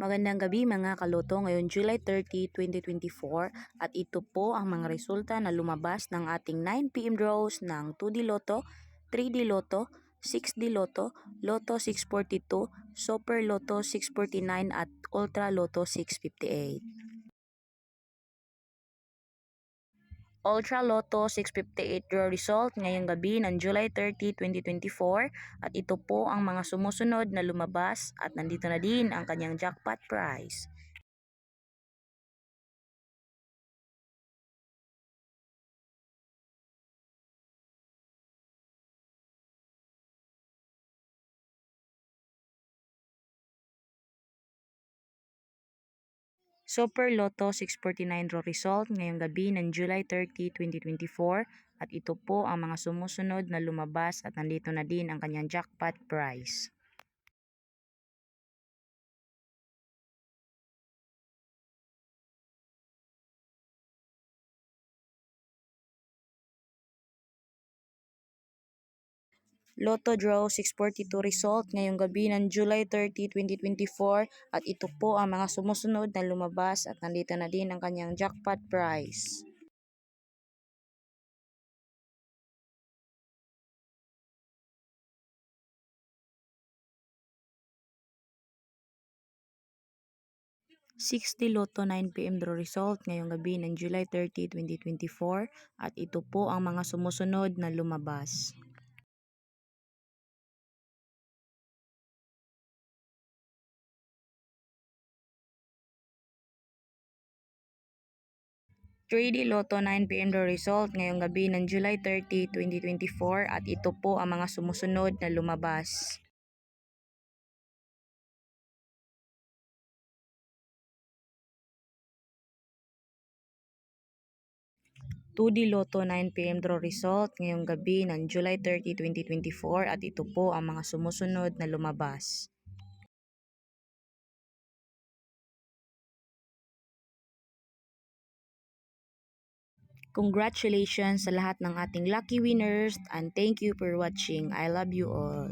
Magandang gabi mga kaloto, ngayon July 30, 2024 at ito po ang mga resulta na lumabas ng ating 9pm draws ng 2D Lotto, 3D Lotto, 6D Lotto, Lotto 642, Super Lotto 649 at Ultra Lotto 658. Ultra Lotto 658 draw result ngayong gabi ng July 30, 2024 at ito po ang mga sumusunod na lumabas at nandito na din ang kanyang jackpot prize. Super Lotto 649 draw result ngayong gabi ng July 30, 2024 at ito po ang mga sumusunod na lumabas at nandito na din ang kanyang jackpot prize. Lotto Draw 642 result ngayong gabi ng July 30, 2024 at ito po ang mga sumusunod na lumabas at nandito na din ang kanyang jackpot prize. #60 Lotto 9pm draw result ngayong gabi ng July 30, 2024 at ito po ang mga sumusunod na lumabas. #3D Lotto 9pm draw result ngayong gabi ng July 30, 2024 at ito po ang mga sumusunod na lumabas. #2D Lotto 9pm draw result ngayong gabi ng July 30, 2024 at ito po ang mga sumusunod na lumabas. Congratulations sa lahat ng ating lucky winners and thank you for watching. I love you all.